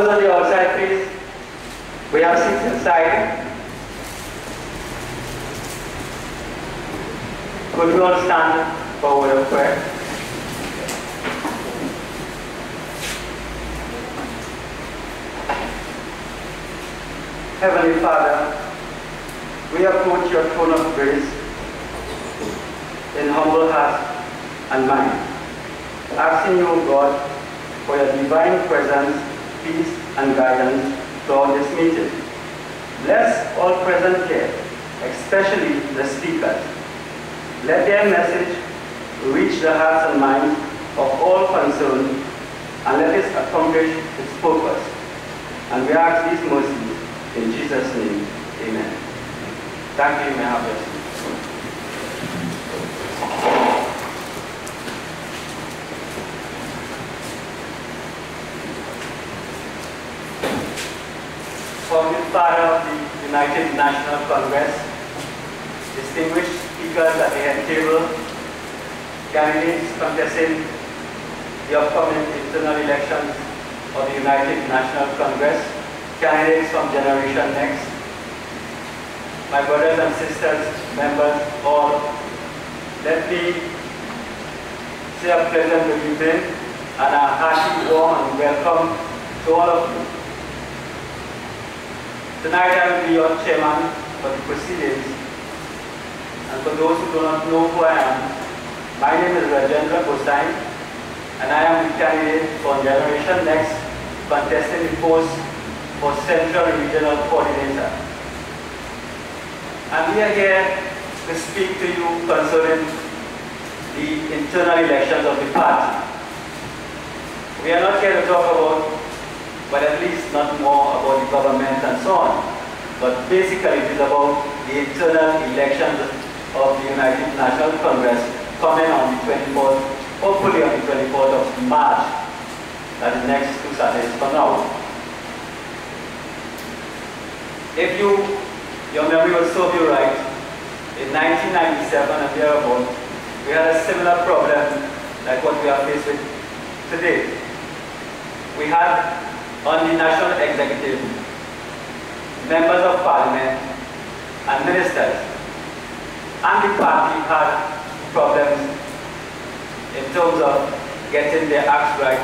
those on the outside, please. We have seats inside. Could we all stand for a word of prayer? Heavenly Father, we approach your throne of grace in humble heart and mind, asking you, O God, for your divine presence, peace, and guidance throughout this meeting. Bless all present here, especially the speakers. Let their message reach the hearts and minds of all concerned, and let it accomplish its purpose. And we ask these mercies in Jesus' name, amen. Thank you, may I have your seat. Founding Father of the United National Congress, distinguished speakers at the head table, candidates contesting the upcoming internal elections of the United National Congress, candidates from Generation Next, my brothers and sisters, members, all, let me say a pleasant good evening and a hearty warm and welcome to all of you. Tonight I will be your chairman for the proceedings, and for those who do not know who I am, my name is Rajendra Gosai, and I am the candidate for Generation Next, contesting the post for Central Regional Coordinator. And we are here to speak to you concerning the internal elections of the party. We are not here to talk about, but at least not more about the government and so on. But basically it is about the internal elections of the United National Congress coming on the 24th, hopefully on the 24th of March, that is next 2 Saturdays from now. If your memory will serve you right, in 1997 and thereabout, we had a similar problem like what we are faced with today. We had on the national executive members of parliament and ministers, and the party had problems in terms of getting their acts right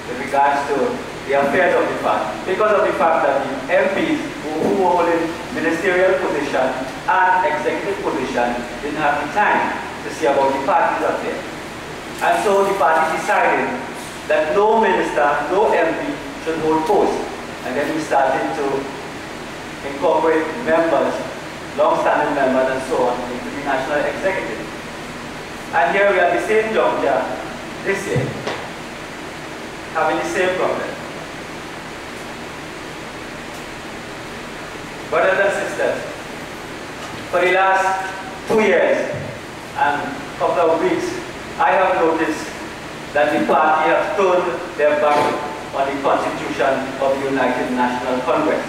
with regards to the affairs of the party, because of the fact that the MPs who were holding ministerial position and executive position didn't have the time to see about the party's affairs. And so the party decided that no minister, no MP should hold posts. And then we started to incorporate members, long-standing members and so on, into the national executive. And here we are at the same juncture this year, having the same problem. Brothers and sisters, for the last 2 years and a couple of weeks, I have noticed that the party has turned their back on the Constitution of the United National Congress.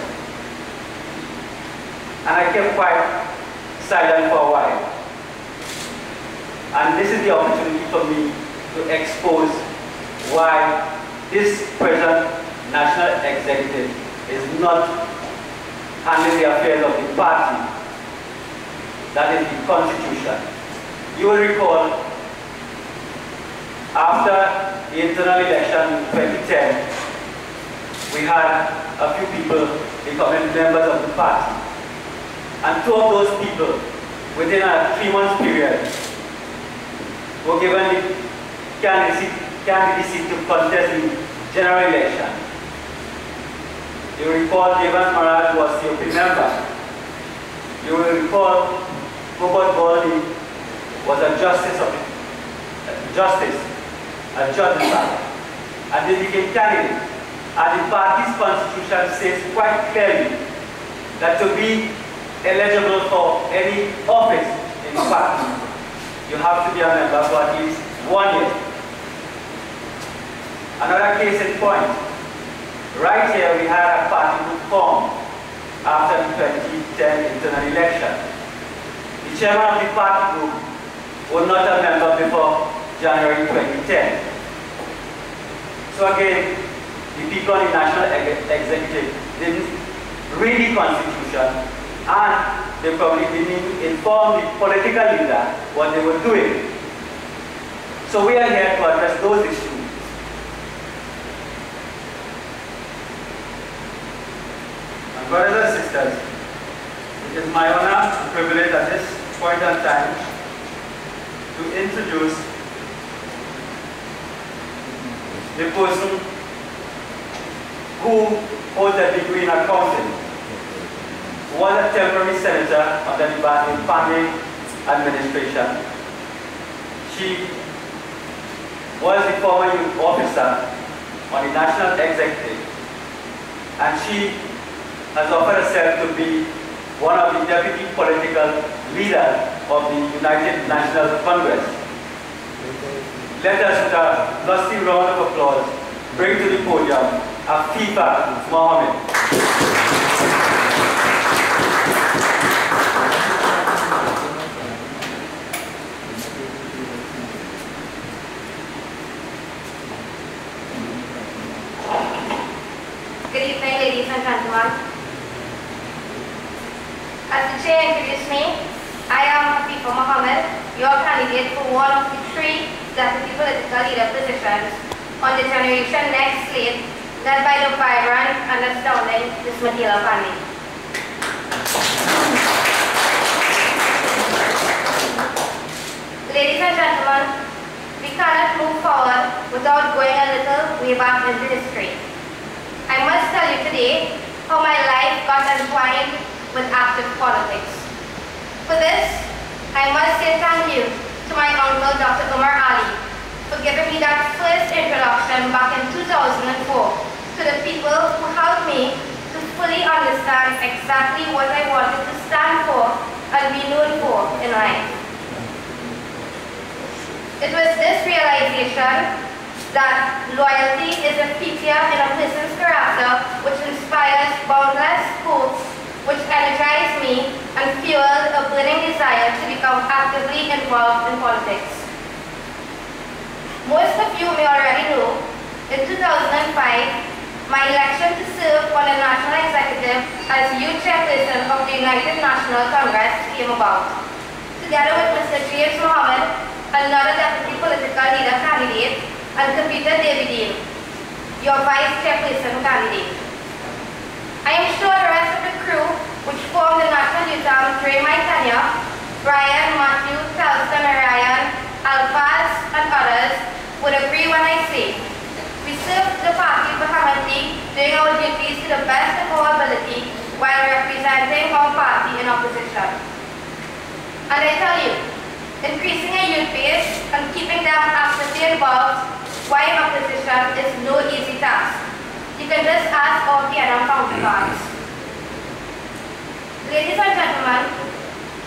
And I kept quite silent for a while. And this is the opportunity for me to expose why this present national executive is not handling the affairs of the party, that is the Constitution. You will recall, after the internal election in 2010, we had a few people becoming members of the party. And 2 of those people, within a 3-month period, were given the candidacy to contest the general election. You will recall Devan Maharaj was the COP member. You will recall Kubot Bali was a justice, a judge, and they became candidates. And the party's constitution says quite clearly that to be eligible for any office in the party, you have to be a member for at least 1 year. Another case in point. Right here we had a party group formed after the 2010 internal election. The chairman of the party group was not a member before January 2010. So again, the people on the national executive didn't read the constitution, and they probably didn't inform the political leader what they were doing. So we are here to address those issues. And brothers and sisters, it is my honor and privilege at this point in time to introduce the person who holds a degree in accounting, who was a temporary senator under the Pandey administration. She was the former youth officer on the national executive, and she has offered herself to be one of the deputy political leaders of the United National Congress. Let us, with a lusty round of applause, bring to the podium Afifa Mohammed. Good evening, ladies and gentlemen. As the chair introduced me, I am Afifa Mohammed, your candidate for one of the 3 deputy political leader positions on the Generation Next slate, led by the vibrant and astounding Ms. Mathilda Pandey. Ladies and gentlemen, we cannot move forward without going a little way back into history. I must tell you today how my life got entwined with active politics. For this, I must say thank you to my uncle, Dr. Umar Ali, for giving me that first introduction back in 2004 to the people who helped me to fully understand exactly what I wanted to stand for and be known for in life. It was this realization that loyalty is a feature in a person's character which inspires boundless hope, which energized me and fueled a burning desire to become actively involved in politics. Most of you may already know, in 2005, my election to serve on the National Executive as youth chairperson of the United National Congress came about. Together with Mr. James Mohammed, another deputy political leader candidate, and Computer Davidine, your vice chairperson candidate. I am sure the rest of the crew, which formed the National Youth Arm during my tenure, Brian, Matthew, Telston, Ryan, Alphaz, and others, would agree when I say, we served the party vehemently, doing our duties to the best of our ability while representing our party in opposition. And I tell you, increasing a youth base and keeping them actively involved while in opposition is no easy task. You can just ask our PNM counterparts. Ladies and gentlemen,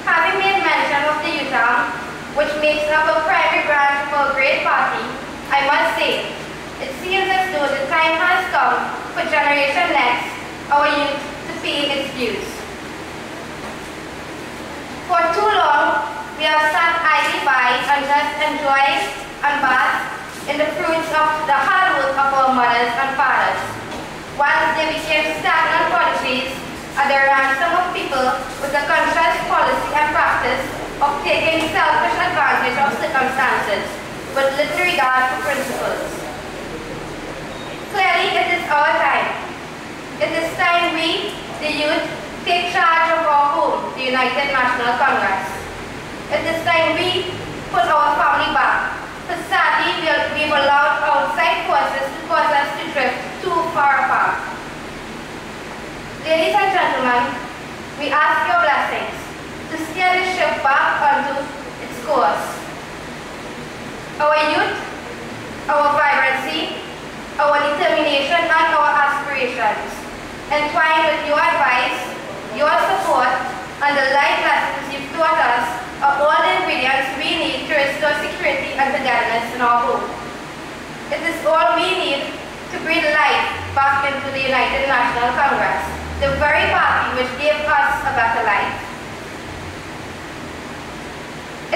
having made mention of the youth arm, which makes up a primary branch of our great party, I must say, it seems as though the time has come for Generation Next, our youth, to pay its dues. For too long, we have sat idly by and just enjoyed and basked in the fruits of the hard work of our mothers and fathers. Once they became stagnant prodigies at the ransom of people with a conscious policy and practice of taking selfish advantage of circumstances with little regard for principles. Clearly, it is our time. It is time we, the youth, take charge of our home, the United National Congress. It is time we put our family back. But sadly, we've allowed outside forces to cause us to drift too far apart. Ladies and gentlemen, we ask your blessings to steer the ship back onto its course. Our youth, our vibrancy, our determination, and our aspirations, entwined with your advice, your support, and the life lessons you've taught us, are all the ingredients we need to restore security and togetherness in our home. It is all we need to breathe life back into the United National Congress, the very party which gave us a better life.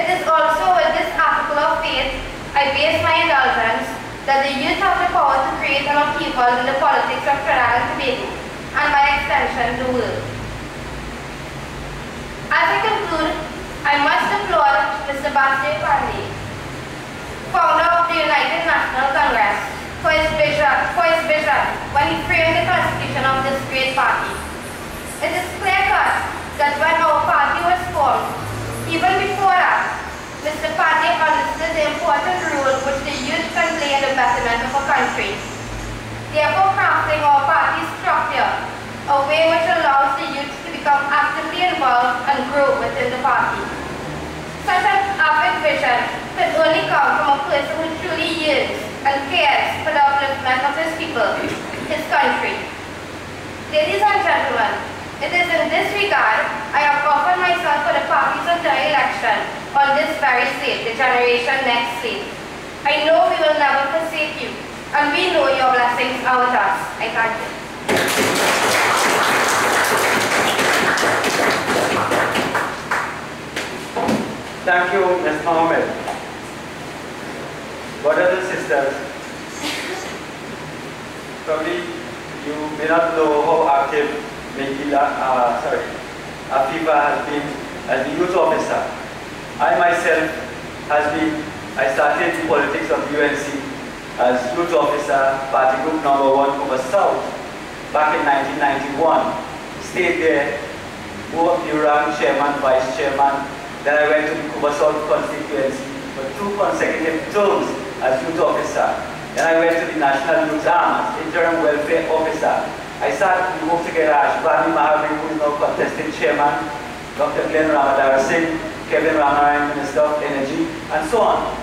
It is also with this article of faith I base my indulgence that the youth have the power to create an upheaval in the politics of Trinidad and Tobago, and by extension, the world. As I conclude, I must applaud Mr. Basdev Pandey, founder of the United National Congress, for his vision when he framed the constitution of this great party. It is clear-cut that when our party was formed, even before that, Mr. Pandey understood the important role which the youth can play in the betterment of a country. Therefore, crafting our party structure, a way which allows the youth to become actively involved and grow within the party. Such an avid vision could only come from a person who truly yearns and cares for the upliftment of his people, his country. Ladies and gentlemen, it is in this regard I have offered myself for the party's entire election on this very slate, the Generation Next slate. I know we will never forsake you, and we know your blessings are with us. I thank you. Thank you, Ms. Mohammed. Brothers and sisters, probably you may not know how active Afifa has been as the youth officer. I myself I started the politics of UNC as youth officer, party group number 1 Couva South back in 1991. Stayed there, moved the rank chairman, vice chairman. Then I went to the Couva South constituency for 2 consecutive terms as youth officer. Then I went to the National Youth Arms, interim welfare officer. I started to work together as Bani Mahavir, who is now contesting chairman, Dr. Glenn Ramadhar Singh, Kevin Ramaran, Minister of Energy, and so on.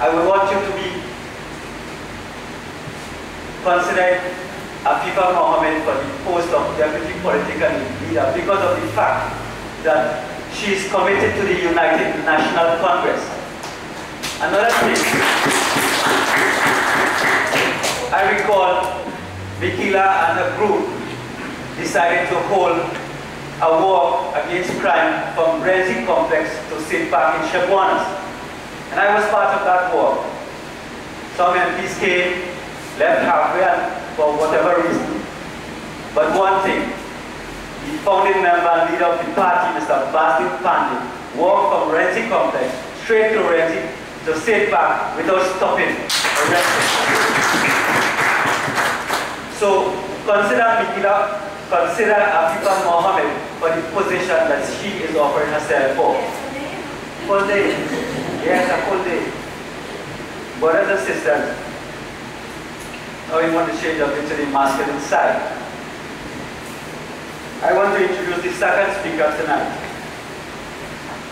I would want you to be considered Afifa Mohammed for the post of Deputy Political Leader because of the fact that she is committed to the United National Congress. Another thing, I recall Mikila and her group decided to hold a war against crime from Renzi Complex to St. Park in Chaguanas. And I was part of that war. Some MPs came, left halfway for whatever reason. But one thing, the founding member and leader of the party, Mr. Basdev Pandey, walked from Renzi Complex straight to Renzi to St. Park without stopping or resting. So consider Mikila, consider Afifa Mohammed for the position that she is offering herself for. Full day. Yes, a full day. Brothers and sisters, now we want to change up into the masculine side. I want to introduce the second speaker tonight.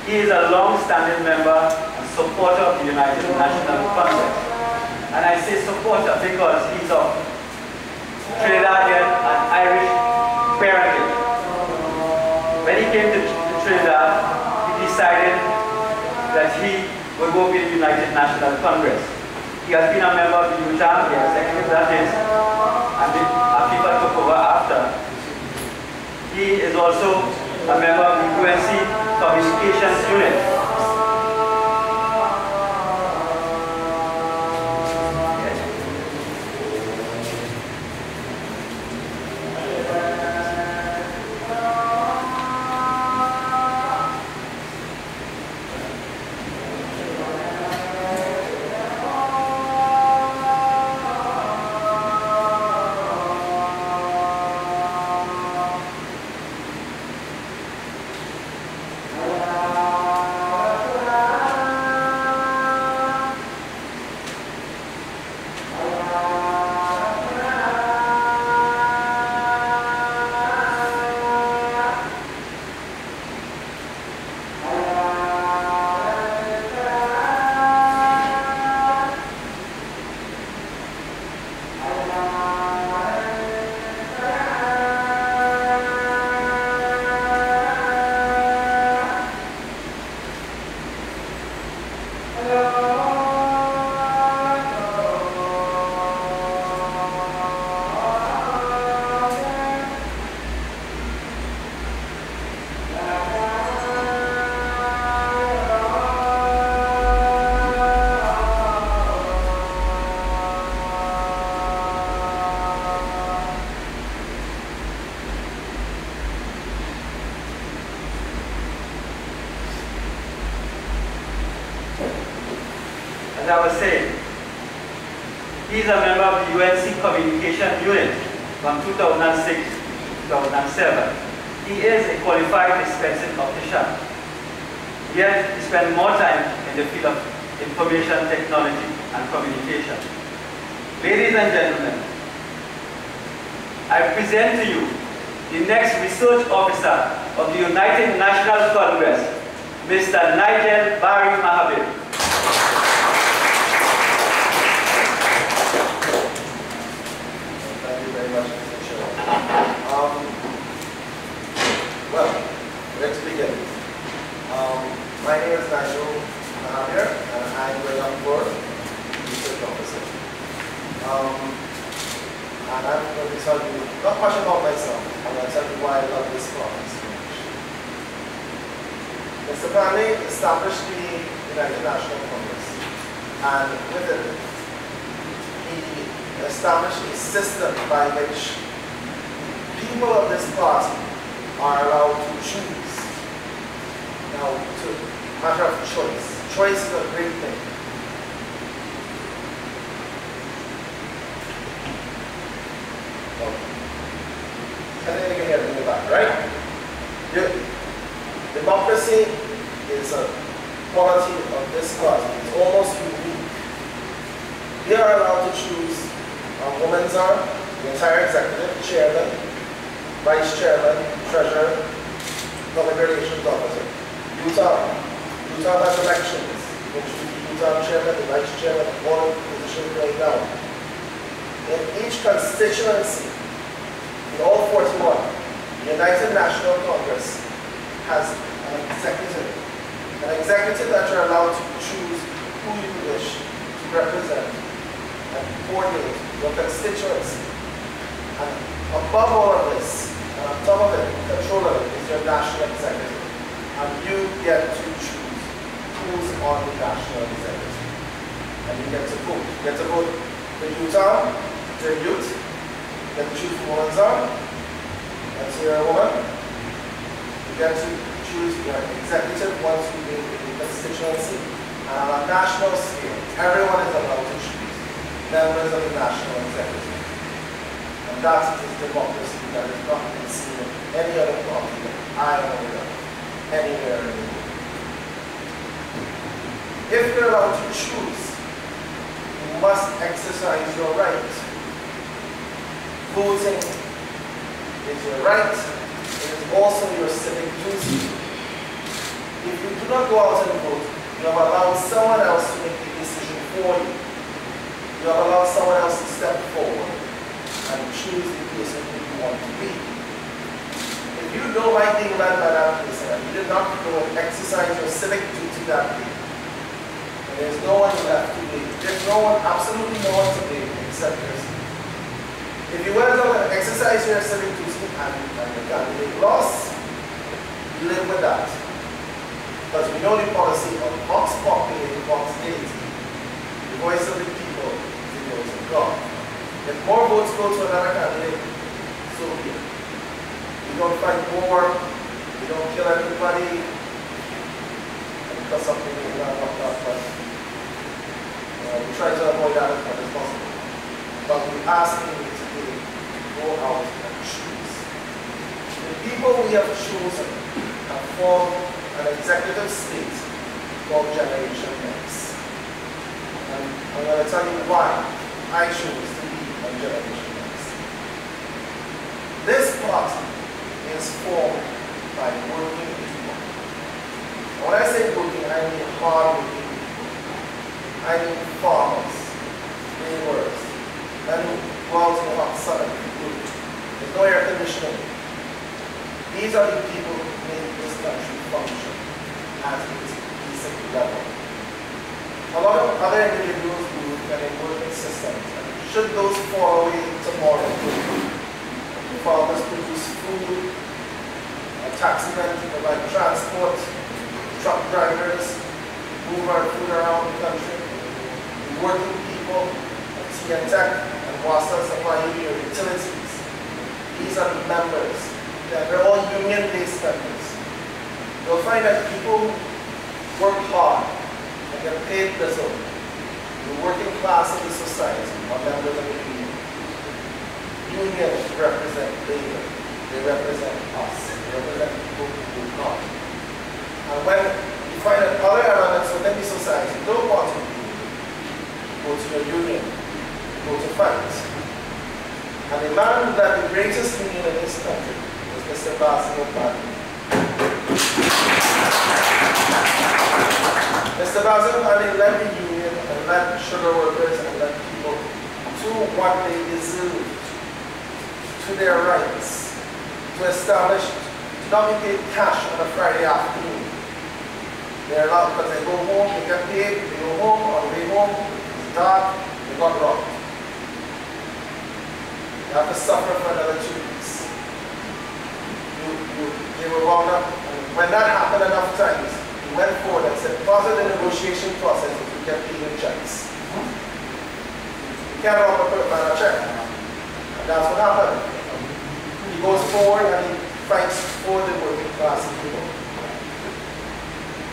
He is a long-standing member and supporter of the United National Congress. And I say supporter because he's of Trinidadian and Irish parentage. When he came to Trinidad, he decided that he would work in the United National Congress. He has been a member of the Youth Army, the executive that is, and the Afifa took over after. He is also a member of the UNC Communications Unit. As I was saying, he is a member of the UNC Communication Unit from 2006 to 2007. He is a qualified dispensing optician. Yet, he spent more time in the field of information technology and communication. Ladies and gentlemen, I present to you the next research officer of the United National Congress, Mr. Nigel Barry Mahabir. Thank you very much, Mr. Chair. Well, let's begin. My name is Nigel Mahabir, and I'm the young research officer. And I'm going to tell you not much about myself. I'm going to tell you why I love this class so much. Mr. Panley established the United National Congress, and with it, he established a system by which people of this party are allowed to choose. Now, to matter of choice. Choice is a great thing. I think you can hear it in the back, right? Democracy is a quality of this party. It's almost unique. We are allowed to choose our women's arm, the entire executive, chairman, vice chairman, treasurer, public relations officer. Utah has elections, which the Utah chairman, the vice chairman, all positions going down. In each constituency, in all 41, the United National Congress has an executive that you're allowed to choose who you wish to represent and coordinate your constituency. And above all of this, and on top of it, control of it, is your national executive. And you get to choose who's on the national executive. And you get to vote. You get to vote for Utah, to your youth. You get to choose who women's arm. And so you're a woman. You get to choose your executive once you make the constituency. And on a national scale, everyone is allowed to choose members of the national executive. And that is democracy that is not been seen in any other party that I am aware of anywhere in the world. If you're allowed to choose, you must exercise your right. Voting is your right. It is also your civic duty. If you do not go out and vote, you have allowed someone else to make the decision for you. You have allowed someone else to step forward and choose the person who you want to be. If you don't like being led by that person and you did not go and exercise your civic duty that day, and there's no one left to blame. There's no one, absolutely no one to blame except yourself. If you went out and exercise your civic duty and the candidate lost, live with that. Because we know the policy of Vox Populi, Vox Dei. The voice of the people is the voice of God. If more votes go to another candidate, so be it. We don't fight war, we don't kill everybody, and because something is not worked out, but we try to avoid that as much as possible. But we're asking you today to go out and choose. The people we have chosen have formed an executive state called Generation X. And I'm going to tell you why I chose to be on Generation X. This party is formed by working people. And when I say working, I mean hard-working people. I mean farmers, laborers, men who go out in the hot sun and work. There's no air conditioning. These are the people who make this country function at its basic level. A lot of other individuals who can work in systems, and should those fall away tomorrow, the farmers produce food, taximen to provide transport, truck drivers, move our food around the country, the working people, TN Tech and WASA supply you your utilities. These are the members. They're all union-based members. You'll find that people work hard and get paid little. society or members of the union. Unions represent labor. They represent us. They represent people who do not. And when you find that other elements within the society don't want to be union, go to your union, go to fight. And the man who led the greatest union in this country was Mr. Basil Bradley. Mr. Basil Bradley led the union and led sugar workers and led people to what they deserved, to their rights, to establish, to not be paid cash on a Friday afternoon. They're allowed because they go home, they get paid, they go home, on the way home, it's dark, they got robbed. You have to suffer for another 2 weeks. They were wound up, and when that happened enough times, he went forward and said, part of the negotiation process is to get paid in checks. You can't rob a man a check. And that's what happened. He goes forward and he fights for the working class people.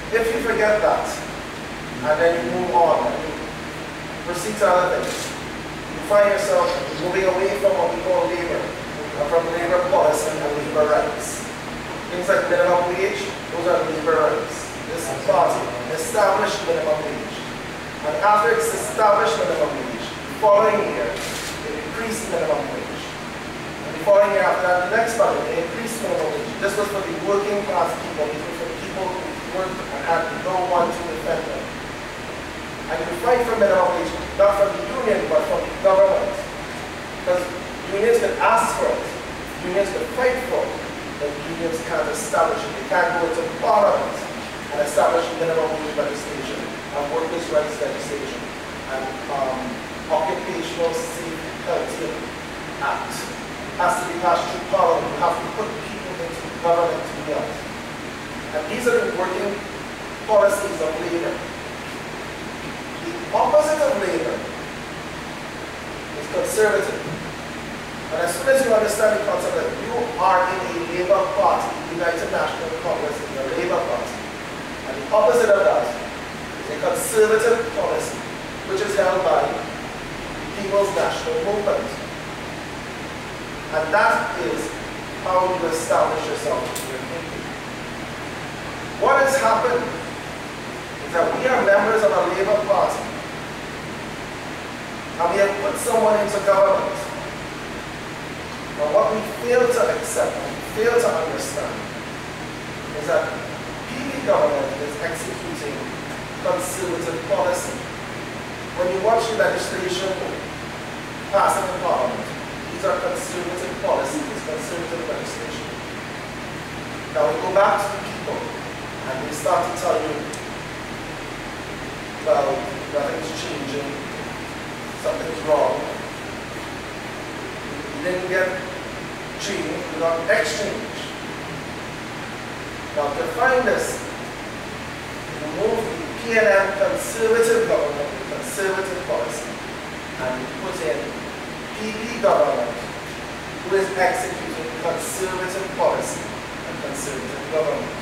If you forget that, and then you move on and you proceed to other things, you find yourself moving away from what we call labor, from labor policy and labor rights. Things like minimum wage, those are labor rights. This party established minimum wage. And after it's established minimum wage, the following year, it increased minimum wage. And the following year after that, the next budget, they increased minimum wage. This was for the working class people. These were for the people who worked and had no one to defend them. And you fight for minimum wage, not from the union, but from the government. Because unions can ask for it. Unions can fight for it. But unions can't establish it. They can't go into parliament and establish minimum wage legislation and workers' rights legislation and occupational safety act. Has to be passed through parliament. You have to put people into government to do that. And these are the working policies of labor. The opposite of labor is conservative. And as soon as you understand the concept that you are in a labor party, the United National Congress is a labor party, and the opposite of that is a conservative policy, which is held by the People's National Movement. And that is how you establish yourself in your thinking. What has happened is that we are members of a labor party, and we have put someone into government. But what we fail to accept, and we fail to understand, is that PB government is executing conservative policy. When you watch the legislation passing in Parliament, these are conservative policies, conservative legislation. Now we go back to the people, and they start to tell you, well, nothing's changing, something's wrong. You didn't get treated, you got exchange. Now to find this, you move the PNM conservative government, conservative policy, and you put in PB government, who is executing conservative policy and conservative government.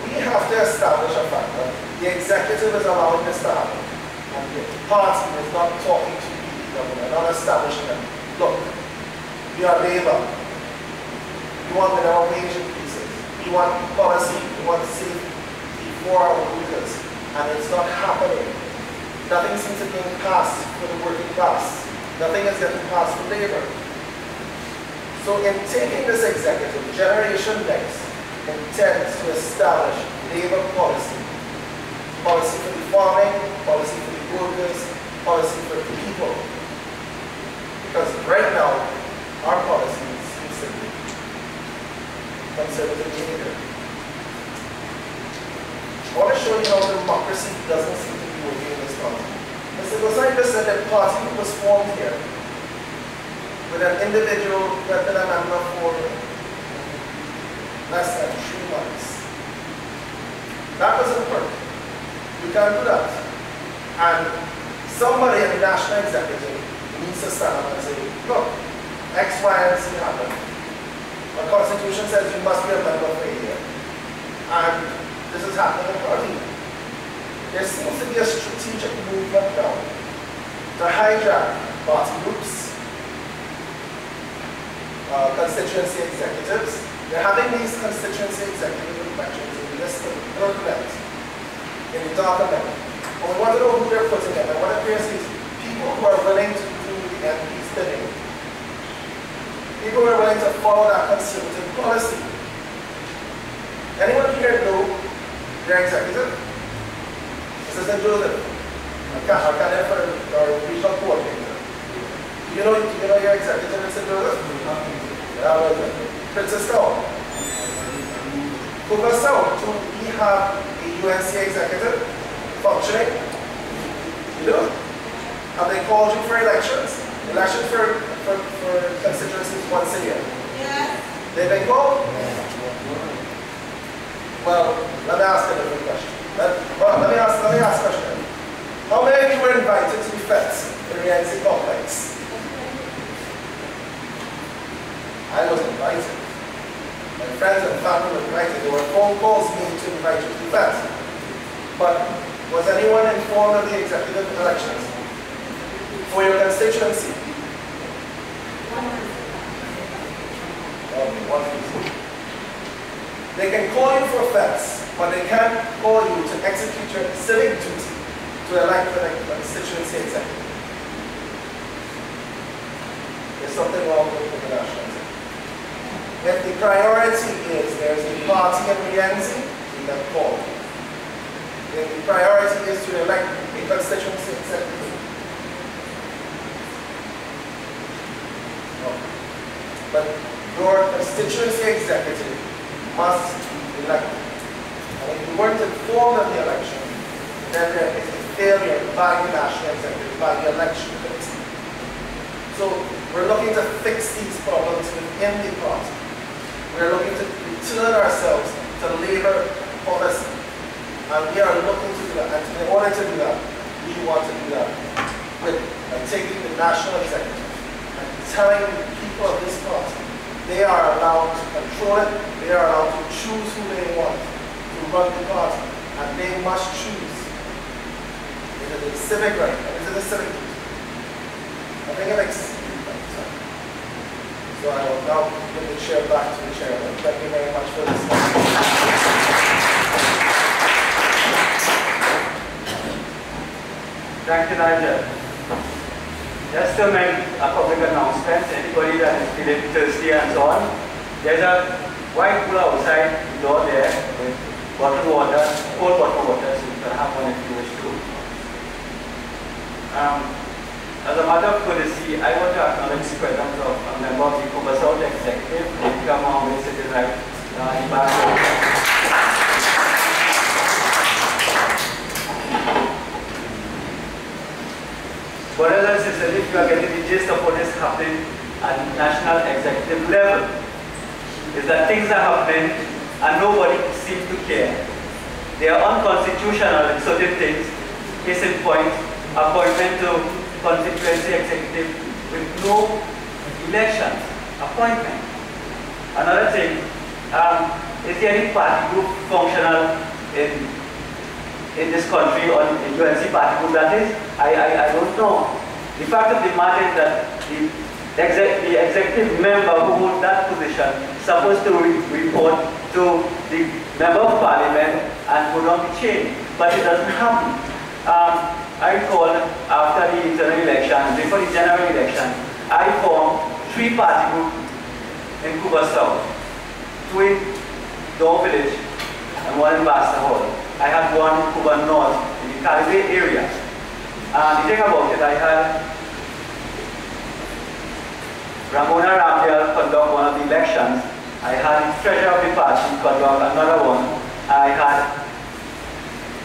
We have to establish a fact that the executive is allowing this to happen, and the party is not talking to government, not establishing them. Look, we are labor. We want minimum wage increases. We want policy. We want safety for our workers. And it's not happening. Nothing seems to be passed for the working class. Nothing is getting passed for labor. So in taking this executive, Generation Next intends to establish labor policy. Policy for the farming, policy for the workers, policy for the people. Because right now, our policy seems to be conservative behavior. I want to show you how democracy doesn't seem to be working in this country. Mr. Gosai just said that party was formed here with an individual who had been a member for less than 3 months. That doesn't work. You can't do that. And somebody in the national executive needs to stand up and say, look, X, Y, and Z happened. Our constitution says you must be a member for a year. And this is happening in party. There seems to be a strategic movement now to hijack party groups, constituency executives. They're having these constituency executive elections in the document, in the document. But we want to know who they're putting in. And what appears is people who are willing to do the MP's bidding. People who are willing to follow that conservative policy. Anyone here know their executive? Mr. Joseph, I can't for our regional coordinator. Do you know your executive, Mr. Joseph? Yeah, well, Princess Town. Couva South, do we have a UNC executive functioning? You do? Have they called you for elections? Elections for constituencies once a year? Yes. They've been called? Well, let me ask a different question. Let me ask a question. How many of you were invited to the fete in the NC complex? I was invited. My friends and family were invited. There were phone calls made to invite you to the fete. But was anyone informed of the executive elections for your constituency? One reason. They can call you for fetes, but they can't call you to execute your civic duty to elect a constituency executive. There's something wrong with the national executive. If the priority is there's a party in Rienzi, we can call. If the priority is to elect a constituency executive. But your constituency executive must be elected. And if you weren't informed of the election, then there is a failure by the national executive, by the election committee. So we're looking to fix these problems within the party. We're looking to return ourselves to labor policy. And we are looking to do that. And in order to do that, we want to do that with taking the national executive and telling the people of this party they are allowed to control it, they are allowed to choose who they want to run the party, and they must choose. It is a civic right, and it is a civic duty. I think it makes sense. So I will now give the chair back to the chairman. Thank you very much for listening. Thank you, Nigel. Just to make a public announcement, anybody that is feeling thirsty and so on, there's a white pool outside the door there with bottled water, cold bottled water, so you can have one if you wish to. As a matter of courtesy, I want to acknowledge the presence of a member of the Couva South Executive, who come on with sitting right in the back. Brothers and sisters, if you are getting the gist of what is happening at national executive level, is that things are happening and nobody seems to care. They are unconstitutional in certain things. Case in point, appointment to constituency executive with no elections, appointment. Another thing, is there any party group functional in this country or in UNC party group that is? I don't know. The fact of the matter is that the executive member who holds that position is supposed to report to the member of parliament and would not be changed, but it doesn't happen. I recall after the internal election, before the general election, I formed 3 party groups in Couva South, 2 in Door Village and 1 in Basta Hall. I had 1 in Couva North in the Caribbean area. And the thing about it, I had Ramona Ramdale conduct one of the elections. I had the treasurer of the party conduct another one. I had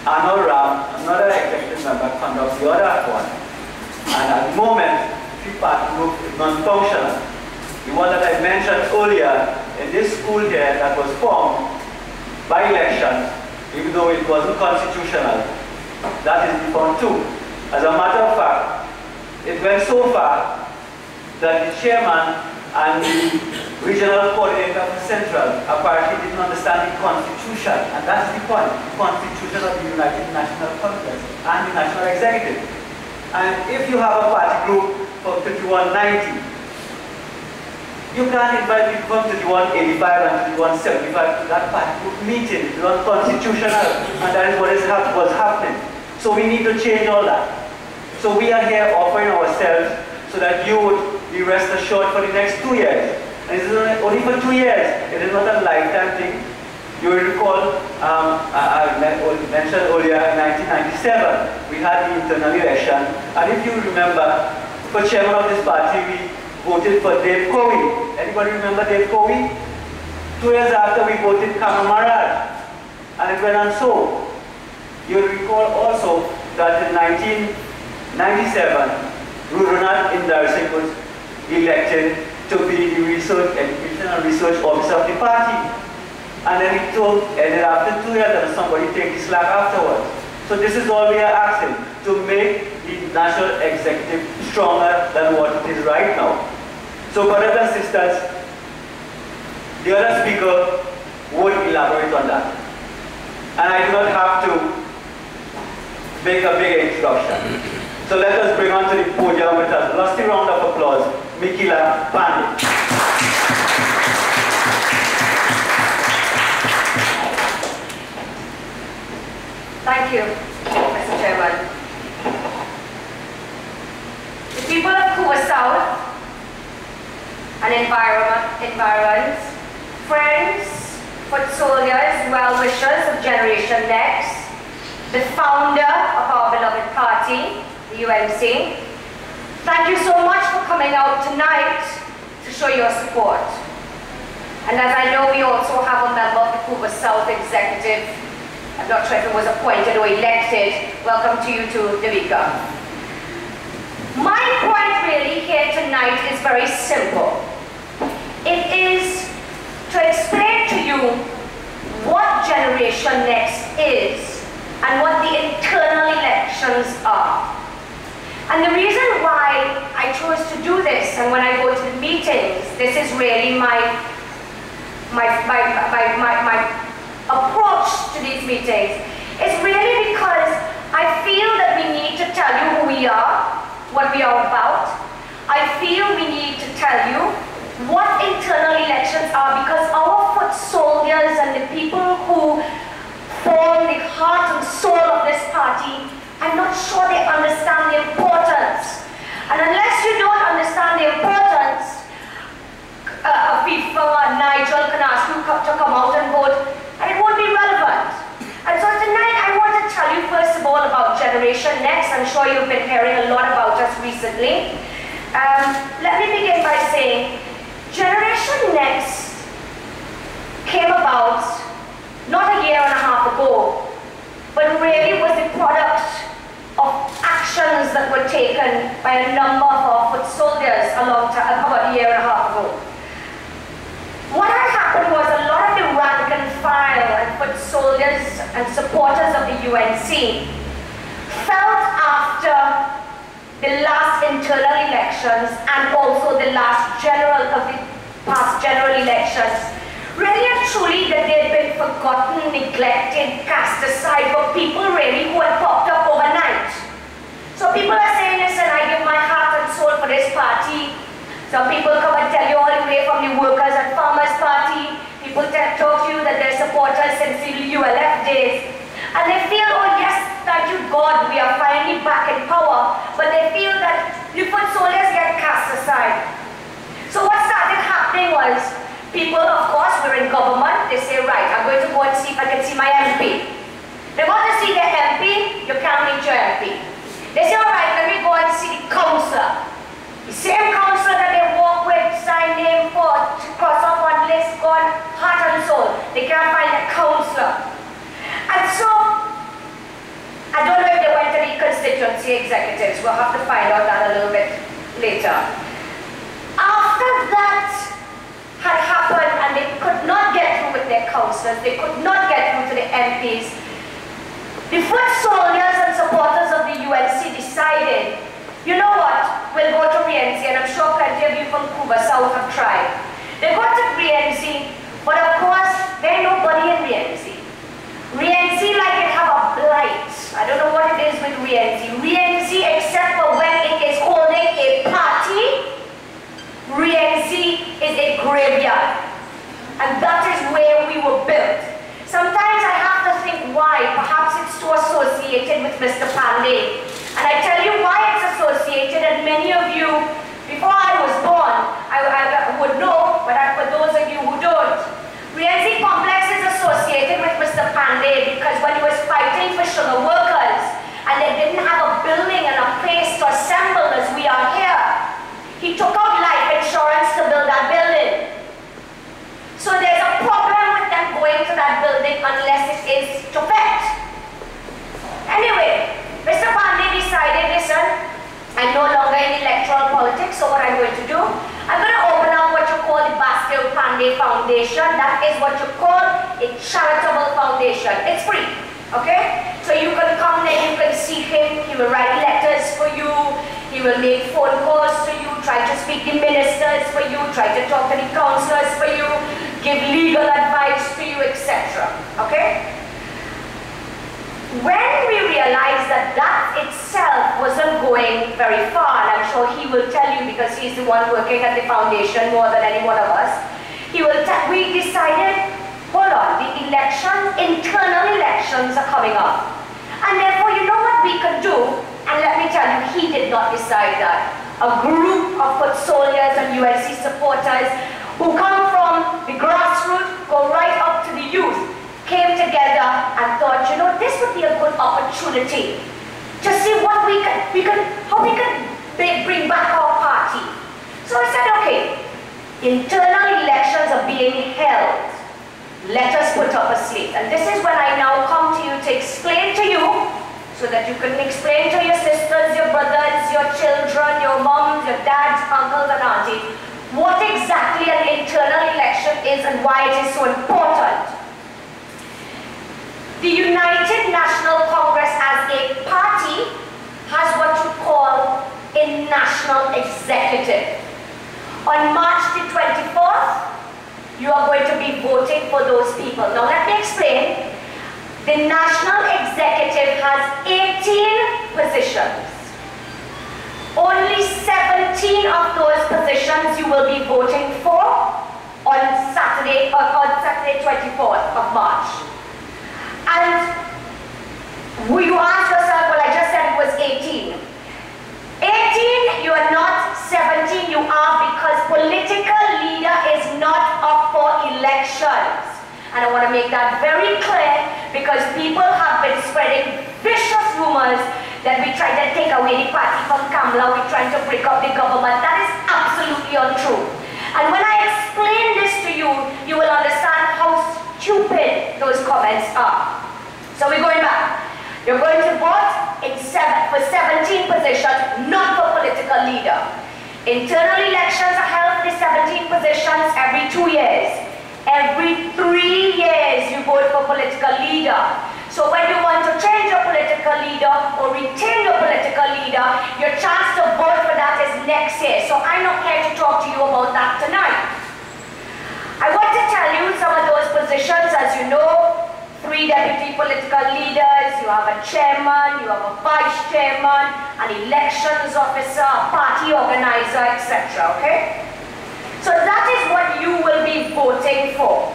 Arnold Ram, another executive member, conduct the other one. And at the moment, the party group is non-functional. The one that I mentioned earlier in this school here that was formed by election, even though it wasn't constitutional, that is the point too. As a matter of fact, it went so far that the chairman and the regional coordinator of the Central apparently didn't understand the Constitution, and that's the point, the Constitution of the United National Congress and the National Executive. And if you have a party group for 3190, you can't invite people from 3185 and 3175 to that party group meeting. It's unconstitutional, and that is what's happening. So we need to change all that. So we are here offering ourselves so that you would be rest assured for the next 2 years. And this is only for 2 years. It is not a lifetime thing. You will recall, I mentioned earlier, in 1997, we had the internal election. And if you remember, for chairman of this party, we voted for Dave Couva. Anybody remember Dave Couva? 2 years after, we voted Kamamarad. And it went on so. You'll recall also that in 1997, Ronald Indarsing was elected to be the research, education and research officer of the party. And then it ended after 2 years and somebody take the slack afterwards. So this is all we are asking, to make the national executive stronger than what it is right now. So brothers and sisters, the other speaker would elaborate on that. And I do not have to make a big introduction. So let us bring on to the podium with a lusty round of applause, Mikila Pandit. Thank you, Mr. Chairman. The people of Couva South and environs, friends, foot soldiers, well-wishers of Generation Next, the founder of our beloved party, the UNC, thank you so much for coming out tonight to show your support. And as I know, we also have a member of the Couva South Executive. I'm not sure if it was appointed or elected. Welcome to you too, Devika. My point really here tonight is very simple. It is to explain to you what Generation Next is and what the internal elections are. And the reason why I chose to do this, and when I go to the meetings, this is really my approach to these meetings, is really because I feel that we need to tell you who we are, what we are about. I feel we need to tell you what internal elections are, because our foot soldiers and the people who form the heart and soul of this party, I'm not sure they understand the importance. And unless you don't understand the importance, FIFA and Nigel can ask you to come out and vote, and it won't be relevant. And so tonight I want to tell you first of all about Generation Next. I'm sure you've been hearing a lot about us recently. Let me begin by saying Generation Next came about not a year and a half ago, but really was the product of actions that were taken by a number of our foot soldiers about a year and a half ago. What had happened was a lot of the rank and file and foot soldiers and supporters of the UNC felt after the last internal elections and also the past general elections, really and truly that they had been forgotten, neglected, cast aside for people really who had popped up overnight. So people are saying, listen, I give my heart and soul for this party. Some people come and tell you all the way from the Workers and Farmers Party. People talk to you that they're supporters since the ULF days. And they feel, oh yes, thank you God, we are finally back in power. But they feel that the foot soldiers get cast aside. So what started happening was, people, of course, we're in government, they say, right, I'm going to go and see if I can see my MP. They want to see their MP, you can't meet your MP. They say, all right, let me go and see the councillor. The same councillor that they walk with, sign name for, cross off on list, God, heart and soul. They can't find a councillor. And so, I don't know if they went to the constituency executives. We'll have to find out that a little bit later. After that had happened and they could not get through with their councillors, they could not get through to the MPs, the foot soldiers and supporters of the UNC decided, you know what, we'll go to Rienzi, and I'm sure plenty of you from Couva South have tried. They go to Rienzi, but of course, there ain't nobody in Rienzi. Rienzi, like it have a blight. I don't know what it is with Rienzi. Rienzi, except for graveyard. And that is where we were built. Sometimes I have to think why. Perhaps it's too associated with Mr. Pandey. And I tell you why it's associated, and many of you, before I was born, I would know, but for those of you who don't, Rienzi Complex is associated with Mr. Pandey because when he was fighting for sugar workers, and they didn't have a building and a place to assemble as we are here, he took out life insurance to build that building. So there's a problem with them going to that building unless it is to vet. Anyway, Mr. Pandey decided, listen, I'm no longer in electoral politics, so what I'm going to do, I'm going to open up what you call the Bastille Pandey Foundation. That is what you call a charitable foundation. It's free, okay? So you can come there, you can see him, he will write letters for you, he will make phone calls to you, try to speak to ministers for you, try to talk to the councillors for you, give legal advice to you, etc. Okay? When we realized that that itself wasn't going very far, and I'm sure he will tell you because he's the one working at the foundation more than any one of us, we decided, hold on, the internal elections are coming up. And therefore, you know what we can do? And let me tell you, he did not decide that. A group of foot soldiers and UNC supporters who come from the grassroots, go right up to the youth, came together and thought, you know, this would be a good opportunity to see what how we can bring back our party. So I said, okay, internal elections are being held. Let us put up a slate. And this is when I now come to you to explain to you, so that you can explain to your sisters, your brothers, your children, your moms, your dads, uncles and aunties, what exactly an internal election is and why it is so important. The United National Congress as a party has what you call a national executive. On March the 24th, you are going to be voting for those people. Now let me explain. The national executive has 18 positions. Only 17 of those positions you will be voting for on Saturday 24th of March. And you ask yourself, well, I just said it was 18. 18, you are not. 17, you are, because political leader is not up for elections. And I want to make that very clear, because people have been spreading vicious rumors that we try to take away the party from Kamala, we're trying to break up the government. That is absolutely untrue. And when I explain this to you, you will understand how stupid those comments are. So we're going back. You're going to vote for 17 positions, not for political leader. Internal elections are held for the 17 positions every 2 years. Every 3 years you vote for political leader. So when you want to change your political leader or retain your political leader, your chance to vote for that is next year. So I'm not here to talk to you about that tonight. I want to tell you some of those positions. As you know, 3 deputy political leaders, you have a chairman, you have a vice chairman, an elections officer, a party organizer, etc. Okay? So that is what you will be voting for.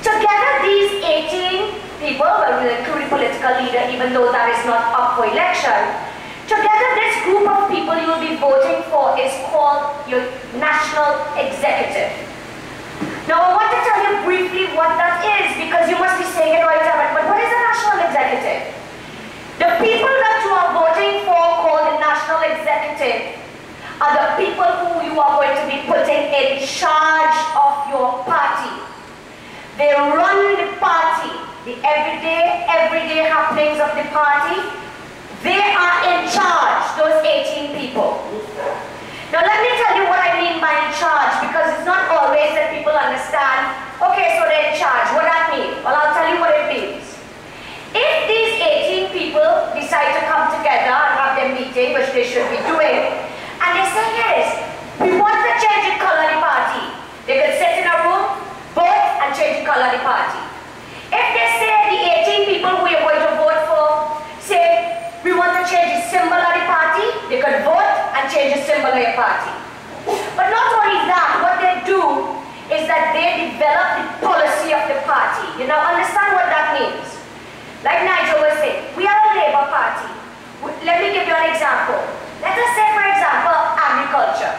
Together, these 18 people, well, we'll include the political leader, even though that is not up for election. Together, this group of people you will be voting for is called your national executive. Now, I want to tell you briefly what that is, because you must be saying it right away. But what is the national executive? The people that you are voting for, called the national executive, are the people who you are going to be putting in charge of your party. They run the party, the everyday happenings of the party. They are in charge, those 18 people. Now let me tell you what I mean by in charge, because it's not always that people understand, okay, so they're in charge. What that means? Well, I'll tell you what it means. If these 18 people decide to come together and have their meeting, which they should be doing, and they say, yes, we want to change the color of the party, they could sit in a room, vote, and change the color of the party. If they say the 18 people who you're going to vote for say, we want to change the symbol of the party, they could vote and change the symbol of your party. But not only that, what they do is that they develop the policy of the party. You now understand what that means. Like Nigel was saying, we are a Labour Party. Let me give you an example. Let us say, for example, agriculture.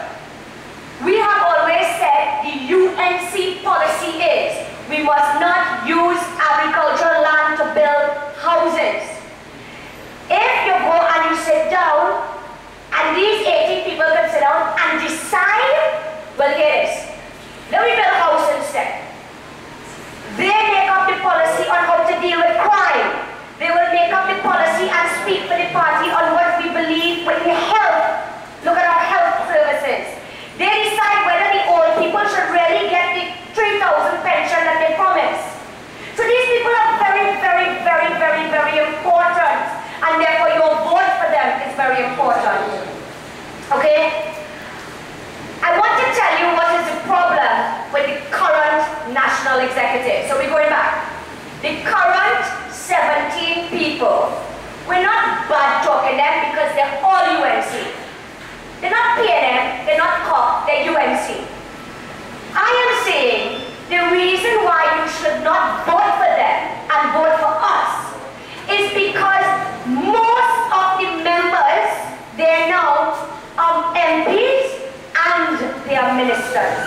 We have always said the UNC policy is we must not use agricultural land to build houses. If you go and you sit down, and these 18 people can sit down and decide, well, here it is. Let me build a house instead. They make up the policy on how to deal with crime. They will make up the policy and speak for the party on what we believe with the health. Look at our health services. They decide whether the old people should really get the 3,000 pension that they promise. So these people are very, very, very, very, very important. And therefore your vote for them is very important. Okay? I want to tell you what is the problem with the current national executive. So we're going back. The current 17 people, we're not bad talking them because they're all UNC. They're not PNM, they're not COP, they're UNC. I am saying the reason why you should not vote for them and vote for us is because most of the members, they're now MPs and they are ministers.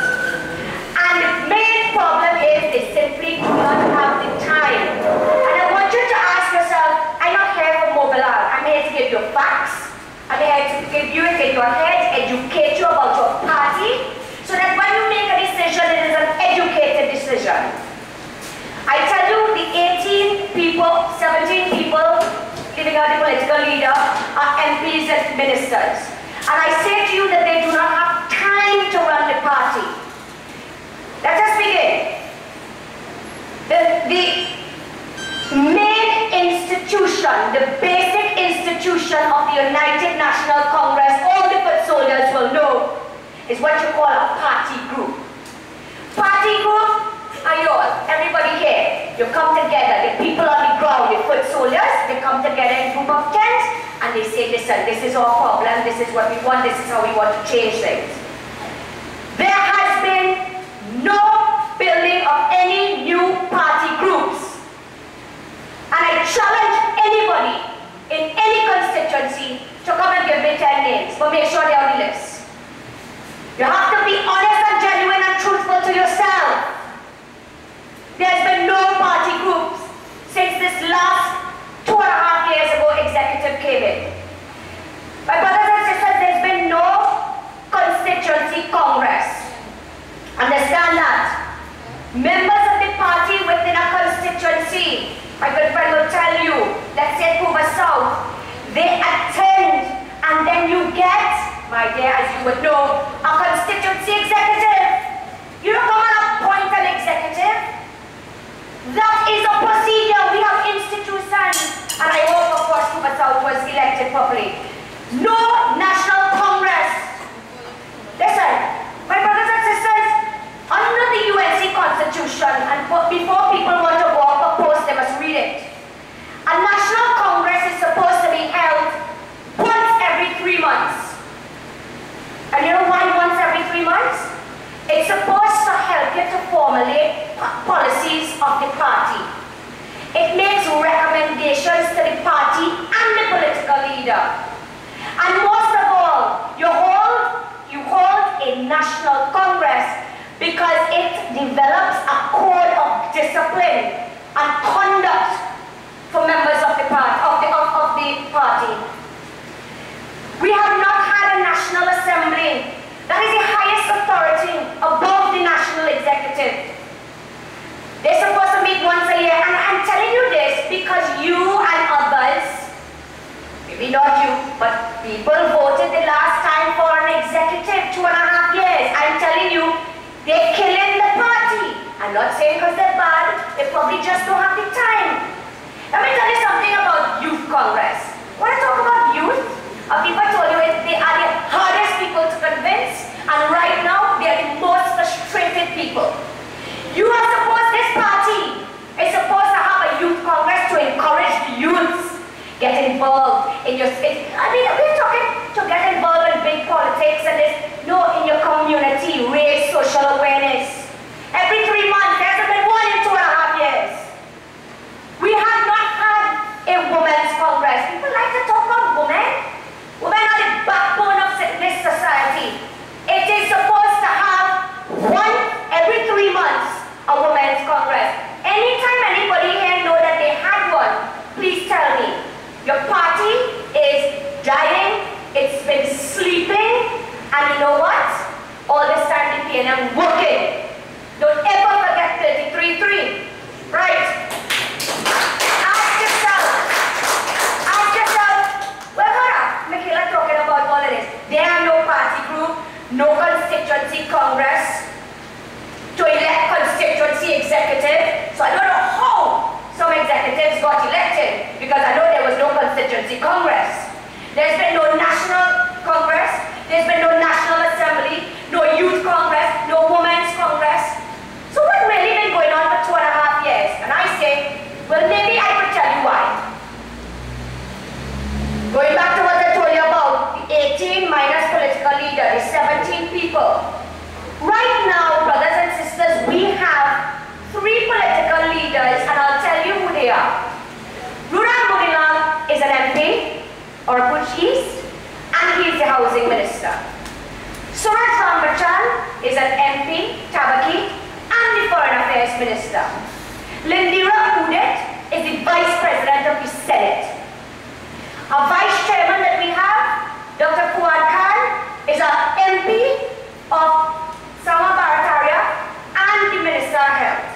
And the main problem is they simply do not have the time. And I want you to ask yourself, I'm not here for mobilize, I'm here to give you facts. I'm here to give you in your head, educate you about your party, so that when you make a decision, it is an educated decision. I tell you, the 18 people, 17 people giving out the political leader are MPs and ministers. And I say to you that they do not have time to run the party. Let us begin. The main institution, the basic institution of the United National Congress, all the foot soldiers will know, is what you call a party group. Party group are yours, everybody here. You come together, the people on the ground, the foot soldiers, they come together in a group of 10 and they say, listen, this is our problem, this is what we want, this is how we want to change things. There has been no building of any new party groups. And I challenge anybody in any constituency to come and give me 10 names, but make sure they're on the list. You have to be honest and genuine and truthful to yourself. There's been no party groups since this last 2.5 years ago executive came in. My brothers and sisters, there's been no constituency congress. Understand that. Members of the party within a constituency, my good friend will tell you, let's say Couva South, they attend and then you get, my dear, as you would know, a constituency executive. You don't come and appoint an executive. That is a procedure. We have institutions. And I hope, of course, Couva South was elected properly. No national congress. Listen, my brothers and sisters, under the UNC Constitution, and before people want to go off a post, they must read it. A national congress is supposed to be held once every 3 months. And you know why once every 3 months? It's supposed to help you to formulate policies of the party. It makes recommendations to the party and the political leader. And most of all, you hold a national congress because it develops a code of discipline and conduct for members of the party. We have not had a national assembly. That is the highest authority above the national executive. They're supposed to meet once a year, and I'm telling you this because you and others, maybe not you, but people voted the last time for an executive 2.5 years. I'm telling you, they're killing the party. I'm not saying because they're bad, they probably just don't have the time. Let me tell you something about Youth Congress. When I talk about youth, people told you they are the hardest people to convince, and right now they are the most frustrated people. You are supposed, this party is supposed to have a youth congress to encourage the youths. Get involved in your, we're talking to get involved in big politics and this. No, in your community, raise social awareness. It's been sleeping, and you know what? All this time the PNM working. Don't ever forget 33.3. Right? Ask yourself, well, hold on, Michaela talking about all of this. There are no party group, no constituency congress to elect constituency executive. So I don't know how some executives got elected, because I know there was no constituency congress. There's been no national congress, there's been no national assembly, no youth congress, no women's congress. So what's really been going on for 2.5 years? And I say, well, maybe I could tell you why. Going back to what I told you about, the 18 minus political leader, the 17 people. Right now, brothers and sisters, we have 3 political leaders, and I'll tell you who they are. Ruran Munilang is an MP, or Puch East, and he's the housing minister. Suraj Rambachan is an MP, Tabaki, and the foreign affairs minister. Lindira Udit is the vice president of the Senate. Our vice chairman that we have, Dr. Fuad Khan, is an MP of Sama Barataria and the Minister of Health.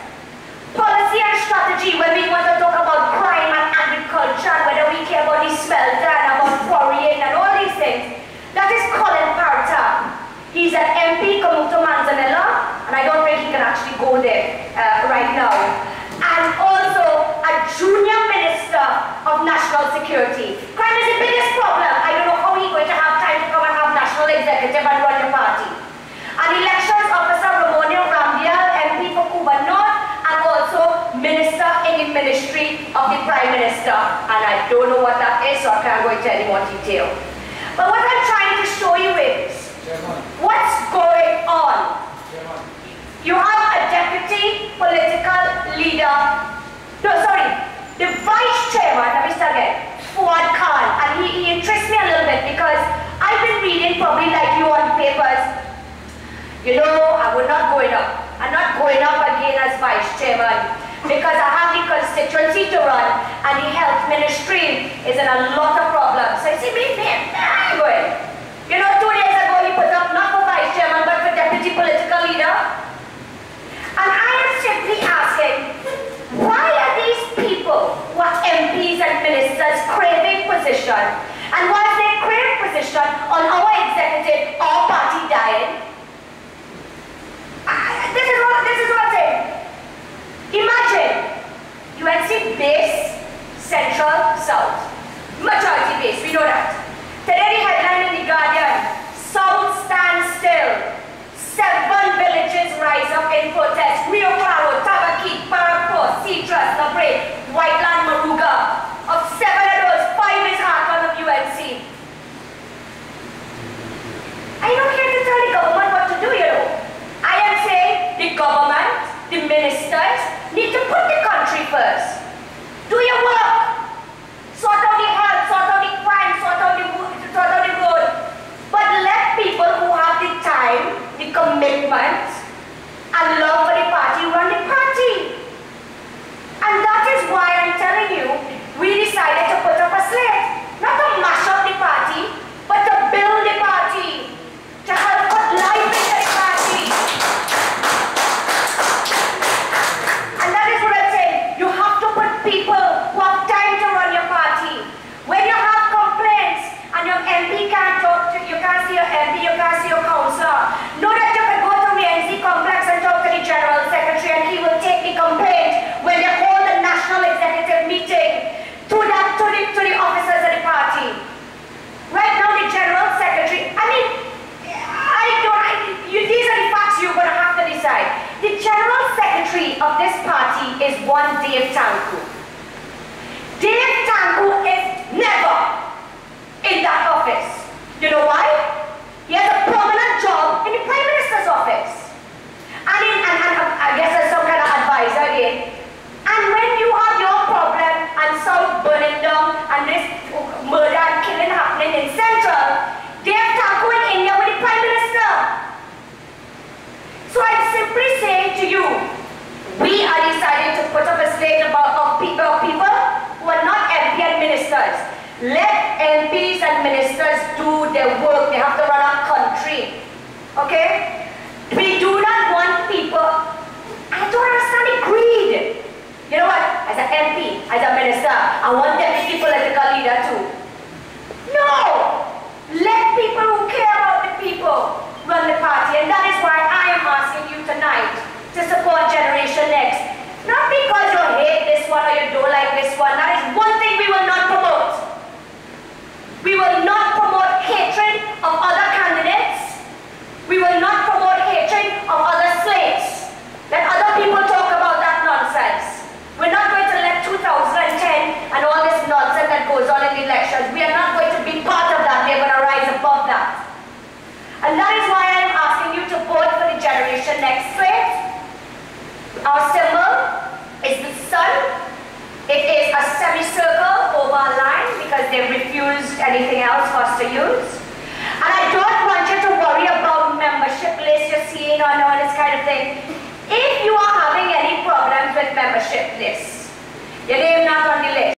Policy and strategy, when we want to talk about crime and agriculture, whether we care about the smelter and about quarrying and all these things, that is Colin Parta. He's an MP, Kamuto Manzanella, and I don't think he can actually go there right now. And also a junior minister of national security. Crime is the biggest problem. I don't know how he's going to have time to come and have national executive and run the party. And elections officer Ramonio Rambial, MP for Couva North, and also minister in the ministry of the Prime Minister. And I don't know what that is, so I can't go into any more detail. But what I'm trying to show you is what's going on. You have a deputy political leader, the vice chairman, let me start again, Fuad Khan, and he interests me a little bit because I've been reading probably like you on papers. You know, I would not going up. I'm not going up again as vice chairman because I have the constituency to run and the health ministry is in a lot of problems. So you see me, I'm going. You know, 2 days ago he put up not for vice chairman but for deputy political leader. And I am simply asking, why are these people who are MPs and ministers craving position? And once they crave position on our executive, our party dying? This is what I'm saying. Imagine UNC base, Central, South. Majority base, we know that. Today the headline in the Guardian, South stands still. 7 villages rise up in protest. Rio Claro, Tabaki, Parapo, Citrus, Nabre, Whiteland, Maruga. Of 7 of those, 5 is Harkon of UNC. I don't here to tell the government what to do, you know. I am saying the government, the ministers, need to put the country first. Do your work. Sort out the health, sort out the crime, sort out the road. But let people who have the time, the commitment, and love for the party run the party. And that is why I'm telling you, we decided to put up a slate. Not to mash up the party, but to build the party. To help put life into the party. And that is what I'm saying. You have to put people who have time to run your party. When you have complaints and your MP can't talk to you, can't see your MP, you can't see your councillor, know that you can go to the NC complex and talk to the General Secretary and he will take the complaint when they hold the national executive meeting to the officers of the party. Right now the General Secretary, these are the facts you're going to have to decide. The General Secretary of this party is one Dave Tanku. Dave Tanku is never in that office. You know why? He has a permanent job in the Prime Minister's office. And I guess as some kind of advisor again. And when you have your problem and South burning down and this murder and killing happening in Central, Dave Tanku in India with the Prime Minister. So I'm simply saying to you, we are deciding to put up a slate of people who are not MP and ministers. Let MPs and ministers do their work, they have to run a country. Okay? We do not want people, I don't understand the greed. You know what? As an MP, as a minister, I want deputy political leader too. No! Let people who care about the people run the party, and that is why I am asking you tonight to support Generation Next. Not because you hate this one or you don't like this one. That is one thing we will not promote. We will not promote hatred of other candidates. We will not promote hatred of other slates. Let other people talk about that nonsense. We're not going to let 2010 and all this nonsense that goes on in the elections. We are not going to be part of that. We are going to rise above that. And that is why I am asking you to vote for the Generation Next slate. Our symbol is the sun. It is a semicircle over a line because they refused anything else for us to use. And I don't want you to worry about membership lists you're seeing or all this kind of thing. If you are having any problems with membership lists, your name not on the list,